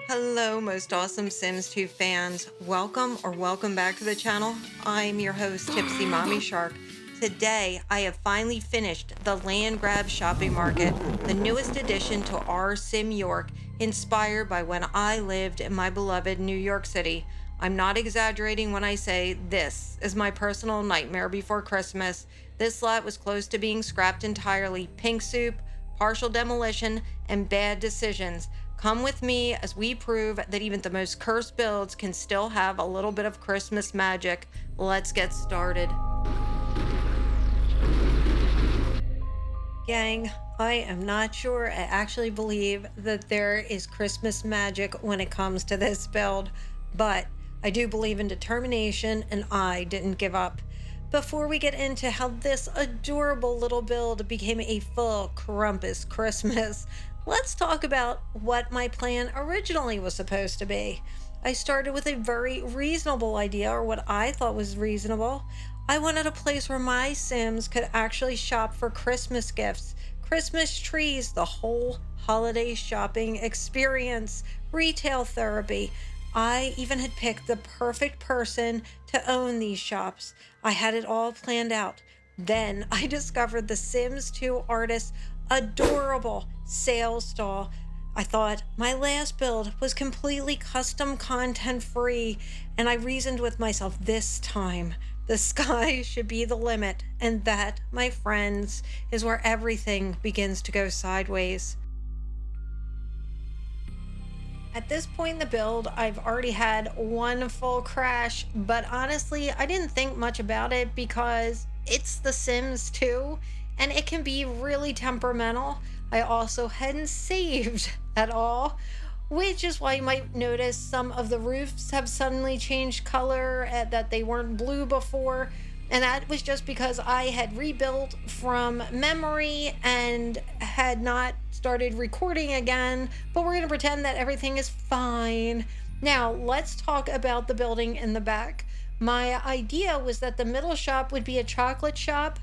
Hello, most awesome Sims 2 fans. Welcome back to the channel. I'm your host, Tipsy Mommy Shark. Today, I have finally finished the Land Grab Shopping Market, the newest addition to our Sim York, inspired by when I lived in my beloved New York City. I'm not exaggerating when I say this is my personal nightmare before Christmas. This lot was close to being scrapped entirely. Pink soup, partial demolition, and bad decisions. Come with me as we prove that even the most cursed builds can still have a little bit of Christmas magic. Let's get started. Gang, I am not sure I actually believe that there is Christmas magic when it comes to this build, but I do believe in determination and I didn't give up. Before we get into how this adorable little build became a full Krampus Christmas, let's talk about what my plan originally was supposed to be. I started with a very reasonable idea, or what I thought was reasonable. I wanted a place where my Sims could actually shop for Christmas gifts, Christmas trees, the whole holiday shopping experience, retail therapy. I even had picked the perfect person to own these shops. I had it all planned out. Then I discovered the Sims 2 artist's adorable sales stall. I thought my last build was completely custom content free, and I reasoned with myself, this time the sky should be the limit, and that, my friends, is where everything begins to go sideways. At this point in the build, I've already had one full crash, but honestly, I didn't think much about it because it's The Sims 2 and it can be really temperamental. I also hadn't saved at all, which is why you might notice some of the roofs have suddenly changed color, that they weren't blue before. And that was just because I had rebuilt from memory and had not started recording again, but we're going to pretend that everything is fine. Now, let's talk about the building in the back. My idea was that the middle shop would be a chocolate shop.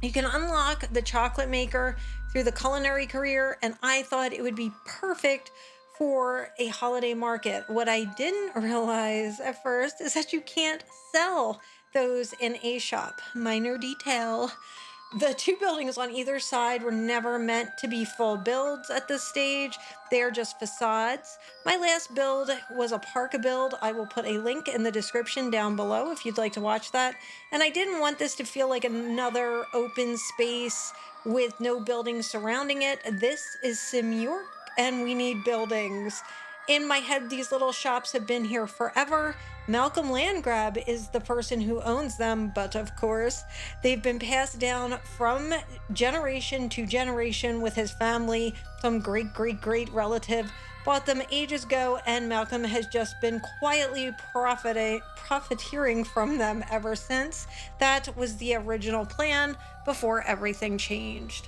You can unlock the chocolate maker through the culinary career, and I thought it would be perfect for a holiday market. What I didn't realize at first is that you can't sell those in a shop. Minor detail. The two buildings on either side were never meant to be full builds at this stage. They are just facades. My last build was a park build. I will put a link in the description down below if you'd like to watch that. And I didn't want this to feel like another open space with no buildings surrounding it. This is Sim York, and we need buildings. In my head, these little shops have been here forever. Malcolm Landgrab is the person who owns them, but of course, they've been passed down from generation to generation with his family. Some great relative bought them ages ago, and Malcolm has just been quietly profiteering from them ever since. That was the original plan before everything changed.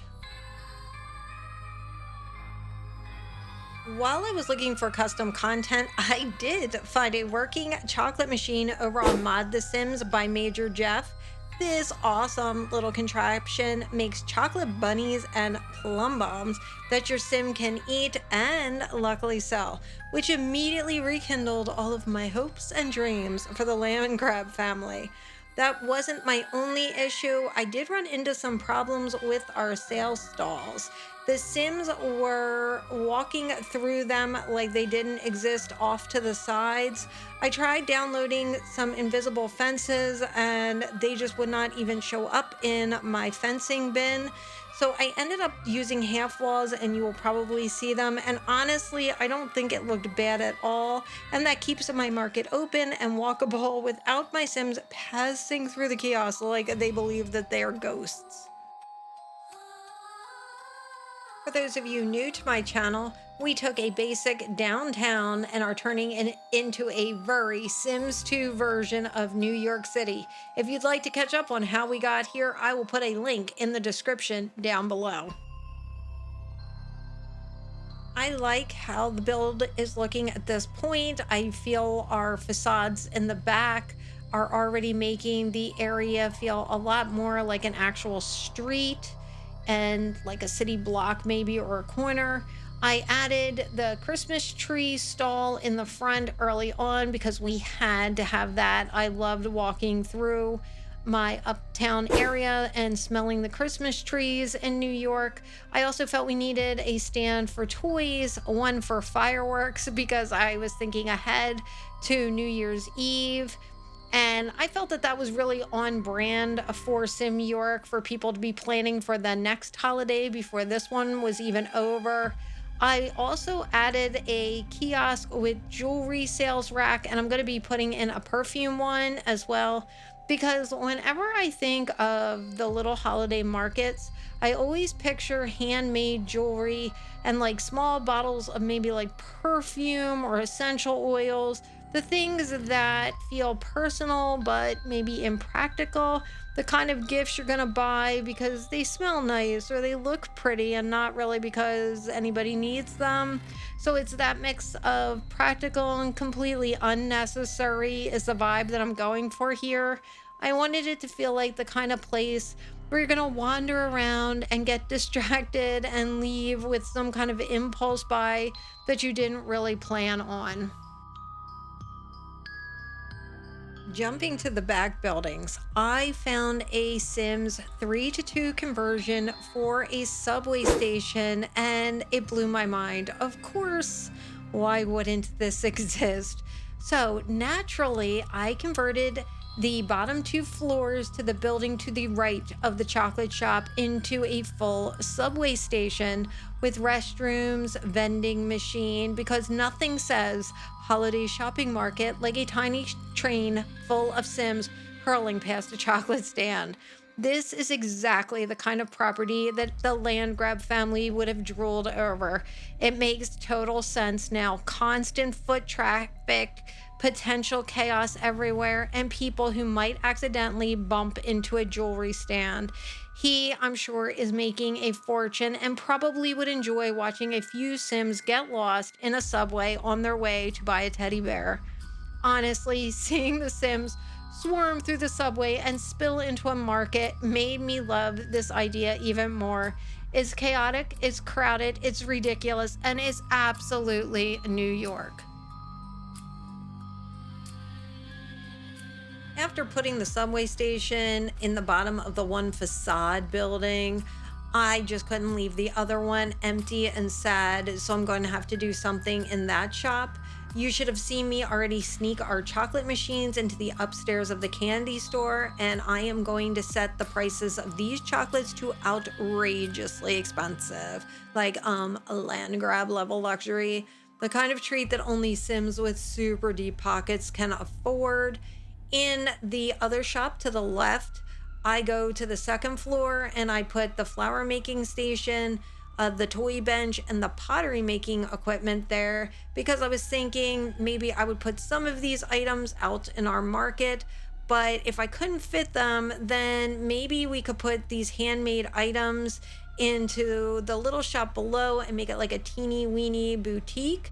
While I was looking for custom content, I did find a working chocolate machine over on Mod The Sims by Major Jeff. This awesome little contraption makes chocolate bunnies and plum bombs that your sim can eat and luckily sell, which immediately rekindled all of my hopes and dreams for the Land Grab family. That wasn't my only issue. I did run into some problems with our sales stalls. The Sims were walking through them like they didn't exist off to the sides. I tried downloading some invisible fences and they just would not even show up in my fencing bin. So I ended up using half walls, and you will probably see them. And honestly, I don't think it looked bad at all. And that keeps my market open and walkable without my Sims passing through the kiosk like they believe that they are ghosts. For those of you new to my channel, we took a basic downtown and are turning it into a very Sims 2 version of New York City. If you'd like to catch up on how we got here, I will put a link in the description down below. I like how the build is looking at this point. I feel our facades in the back are already making the area feel a lot more like an actual street and like a city block maybe, or a corner. I added the Christmas tree stall in the front early on because we had to have that. I loved walking through my uptown area and smelling the Christmas trees in New York. I also felt we needed a stand for toys, one for fireworks, because I was thinking ahead to New Year's Eve. And I felt that that was really on brand for Sim York for people to be planning for the next holiday before this one was even over. I also added a kiosk with jewelry sales rack, and I'm going to be putting in a perfume one as well. Because whenever I think of the little holiday markets, I always picture handmade jewelry and like small bottles of maybe like perfume or essential oils, the things that feel personal but maybe impractical, the kind of gifts you're gonna buy because they smell nice or they look pretty and not really because anybody needs them. So it's that mix of practical and completely unnecessary is the vibe that I'm going for here. I wanted it to feel like the kind of place where you're gonna wander around and get distracted and leave with some kind of impulse buy that you didn't really plan on. Jumping to the back buildings, I found a Sims 3 to 2 conversion for a subway station and it blew my mind. Of course, why wouldn't this exist? So naturally, I converted the bottom two floors to the building to the right of the chocolate shop into a full subway station with restrooms, vending machine, because nothing says holiday shopping market like a tiny train full of Sims hurling past a chocolate stand. This is exactly the kind of property that the land grab family would have drooled over. It makes total sense now. Constant foot traffic, potential chaos everywhere, and people who might accidentally bump into a jewelry stand. He, I'm sure, is making a fortune and probably would enjoy watching a few Sims get lost in a subway on their way to buy a teddy bear. Honestly, seeing the Sims swarm through the subway and spill into a market made me love this idea even more. It's chaotic, it's crowded, it's ridiculous, and it's absolutely New York. After putting the subway station in the bottom of the one facade building, I just couldn't leave the other one empty and sad, so I'm going to have to do something in that shop. You should have seen me already sneak our chocolate machines into the upstairs of the candy store, and I am going to set the prices of these chocolates to outrageously expensive, like a land grab level luxury, the kind of treat that only Sims with super deep pockets can afford. In the other shop to the left, I go to the second floor and I put the flower making station, the toy bench, and the pottery making equipment there because I was thinking maybe I would put some of these items out in our market. But if I couldn't fit them, then maybe we could put these handmade items into the little shop below and make it like a teeny weeny boutique.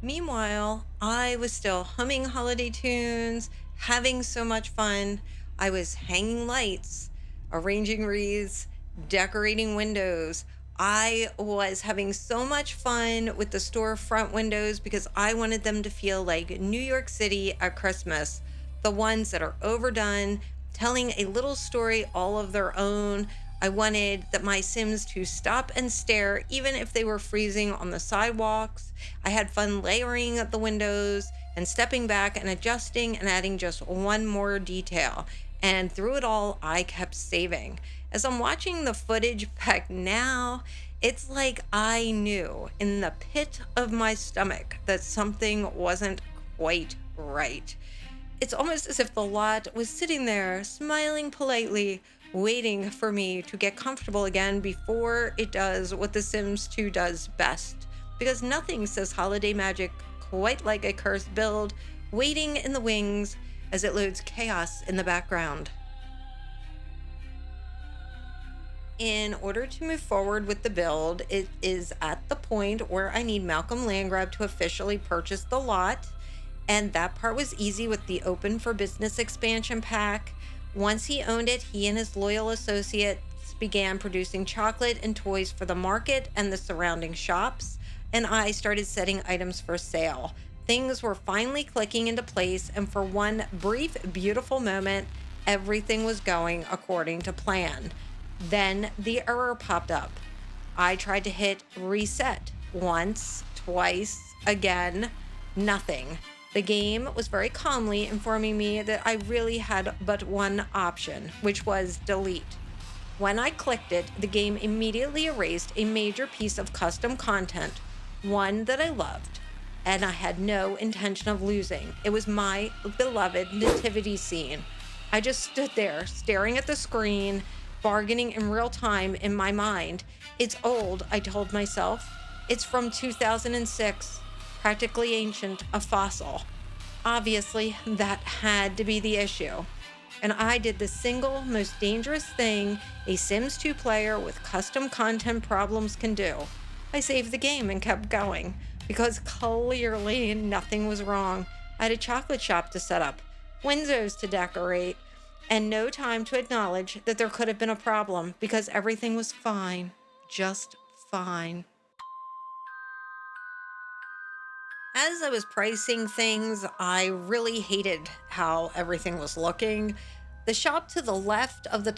Meanwhile, I was still humming holiday tunes, having so much fun. I was hanging lights, arranging wreaths, decorating windows. I was having so much fun with the storefront windows because I wanted them to feel like New York City at Christmas. The ones that are overdone, telling a little story all of their own. I wanted that my Sims to stop and stare even if they were freezing on the sidewalks. I had fun layering the windows and stepping back and adjusting and adding just one more detail. And through it all, I kept saving. As I'm watching the footage back now, it's like I knew in the pit of my stomach that something wasn't quite right. It's almost as if the lot was sitting there, smiling politely, waiting for me to get comfortable again before it does what The Sims 2 does best. Because nothing says holiday magic quite like a cursed build waiting in the wings as it loads chaos in the background. In order to move forward with the build, it is at the point where I need Malcolm Landgrab to officially purchase the lot. And that part was easy with the Open for Business expansion pack. Once he owned it, he and his loyal associates began producing chocolate and toys for the market and the surrounding shops, and I started setting items for sale. Things were finally clicking into place, and for one brief, beautiful moment, everything was going according to plan. Then the error popped up. I tried to hit reset once, twice, again, nothing. The game was very calmly informing me that I really had but one option, which was delete. When I clicked it, the game immediately erased a major piece of custom content, one that I loved, and I had no intention of losing. It was my beloved nativity scene. I just stood there staring at the screen, bargaining in real time in my mind. It's old, I told myself. It's from 2006, practically ancient, a fossil. Obviously, that had to be the issue. And I did the single most dangerous thing a Sims 2 player with custom content problems can do. I saved the game and kept going, because clearly nothing was wrong. I had a chocolate shop to set up, windows to decorate, and no time to acknowledge that there could have been a problem, because everything was fine. Just fine. As I was pricing things, I really hated how everything was looking. The shop to the left of the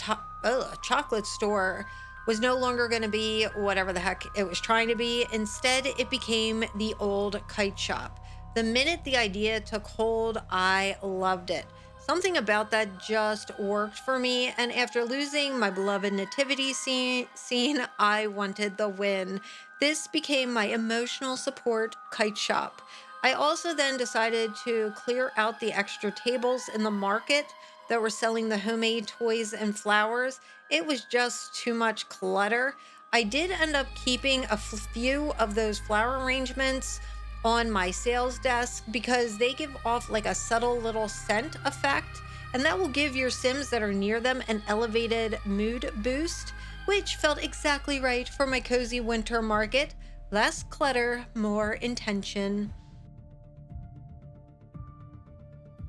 chocolate store was no longer going to be whatever the heck it was trying to be. Instead, it became the old kite shop. The minute the idea took hold, I loved it. Something about that just worked for me, and after losing my beloved nativity scene, I wanted the win. This became my emotional support kite shop. I also then decided to clear out the extra tables in the market that were selling the homemade toys and flowers. It was just too much clutter. I did end up keeping a few of those flower arrangements on my sales desk because they give off like a subtle little scent effect, and that will give your Sims that are near them an elevated mood boost, which felt exactly right for my cozy winter market. Less clutter, more intention.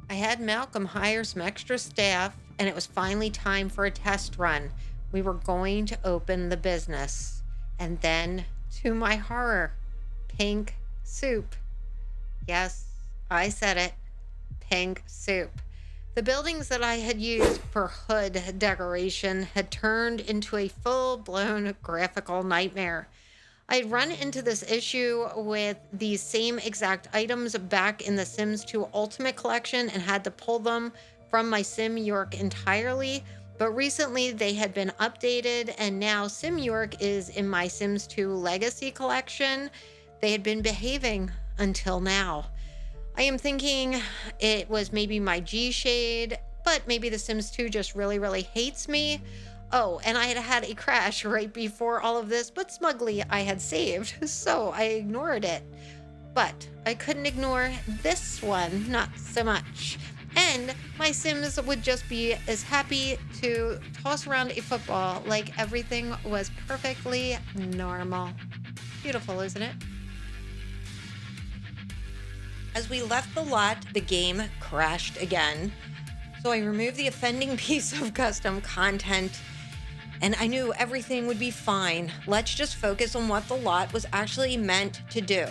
I had Malcolm hire some extra staff, and it was finally time for a test run. We were going to open the business. And then, to my horror, pink soup. Yes, I said it. Pink soup. The buildings that I had used for hood decoration had turned into a full-blown graphical nightmare. I had run into this issue with these same exact items back in the Sims 2 Ultimate Collection and had to pull them from my Sim York entirely. But recently they had been updated, and now Sim York is in my Sims 2 Legacy Collection. They had been behaving until now. I am thinking it was maybe my G shade, but maybe the Sims 2 just really, really hates me. Oh, and I had had a crash right before all of this, but smugly I had saved, so I ignored it. But I couldn't ignore this one, not so much. And my Sims would just be as happy to toss around a football like everything was perfectly normal. Beautiful, isn't it? As we left the lot, the game crashed again. So I removed the offending piece of custom content, and I knew everything would be fine. Let's just focus on what the lot was actually meant to do.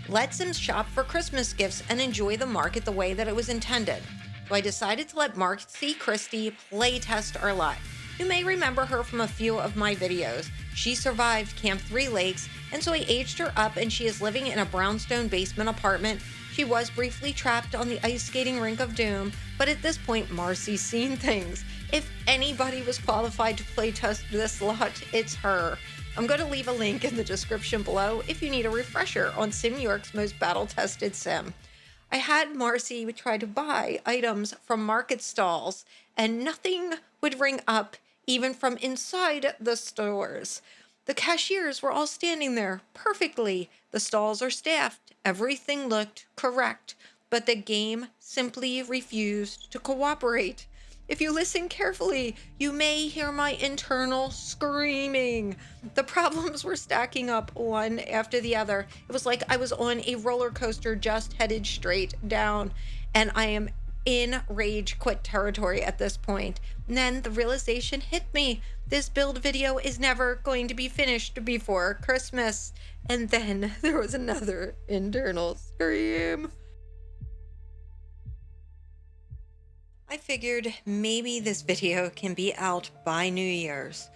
Let Sims shop for Christmas gifts and enjoy the market the way that it was intended. So I decided to let MARCIE Christie play test our lot. You may remember her from a few of my videos. She survived Camp 3 Lakes, and so I aged her up, and she is living in a brownstone basement apartment. She was briefly trapped on the ice skating rink of doom, but at this point, Marcie's seen things. If anybody was qualified to play test this lot, it's her. I'm going to leave a link in the description below if you need a refresher on Sim York's most battle-tested sim. I had Marcie try to buy items from market stalls, and nothing would ring up even from inside the stores. The cashiers were all standing there perfectly. The stalls are staffed. Everything looked correct, but the game simply refused to cooperate. If you listen carefully, you may hear my internal screaming. The problems were stacking up one after the other. It was like I was on a roller coaster just headed straight down, and I am in rage quit territory at this point. And then the realization hit me. This build video is never going to be finished before Christmas. And then there was another internal scream. I figured maybe this video can be out by New Year's.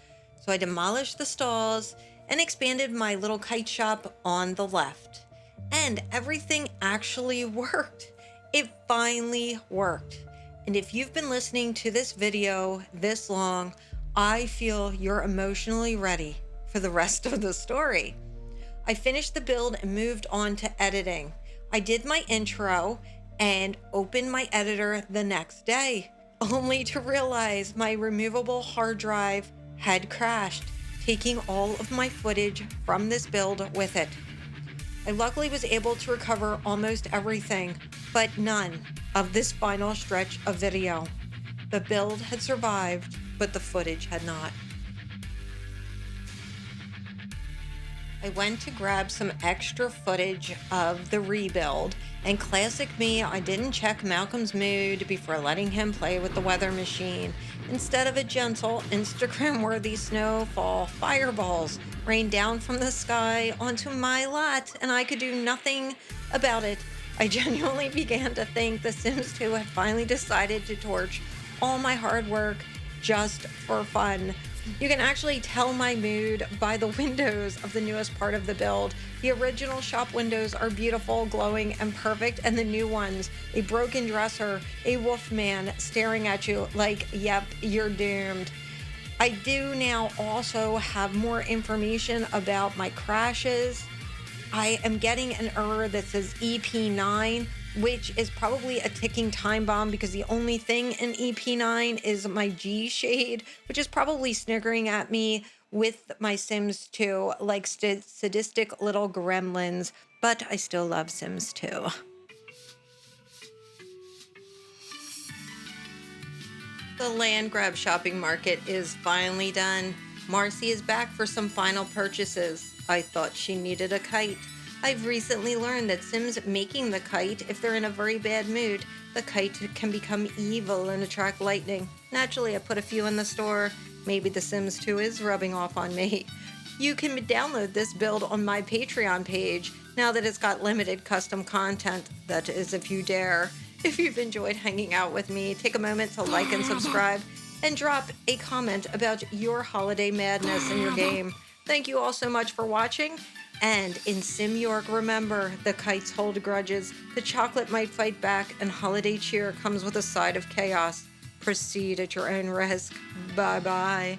So I demolished the stalls and expanded my little kite shop on the left. And everything actually worked. It finally worked. And if you've been listening to this video this long, I feel you're emotionally ready for the rest of the story. I finished the build and moved on to editing. I did my intro and opened my editor the next day, only to realize my removable hard drive had crashed, taking all of my footage from this build with it. I luckily was able to recover almost everything, but none of this final stretch of video. The build had survived, but the footage had not. I went to grab some extra footage of the rebuild, and classic me, I didn't check Malcolm's mood before letting him play with the weather machine. Instead of a gentle, Instagram-worthy snowfall, fireballs rained down from the sky onto my lot, and I could do nothing about it. I genuinely began to think The Sims 2 had finally decided to torch all my hard work just for fun. You can actually tell my mood by the windows of the newest part of the build. The original shop windows are beautiful, glowing, and perfect, and the new ones, a broken dresser, a wolf man staring at you like, yep, you're doomed. I do now also have more information about my crashes. I am getting an error that says EP9, which is probably a ticking time bomb because the only thing in EP9 is my G shade, which is probably sniggering at me with my Sims 2 like sadistic little gremlins, but I still love Sims 2. The land grab shopping market is finally done. Marcie is back for some final purchases. I thought she needed a kite. I've recently learned that Sims making the kite, if they're in a very bad mood, the kite can become evil and attract lightning. Naturally, I put a few in the store. Maybe The Sims 2 is rubbing off on me. You can download this build on my Patreon page now that it's got limited custom content. That is, if you dare. If you've enjoyed hanging out with me, take a moment to like and subscribe and drop a comment about your holiday madness in your game. Thank you all so much for watching. And in Sim York, remember, the kites hold grudges, the chocolate might fight back, and holiday cheer comes with a side of chaos. Proceed at your own risk. Bye-bye.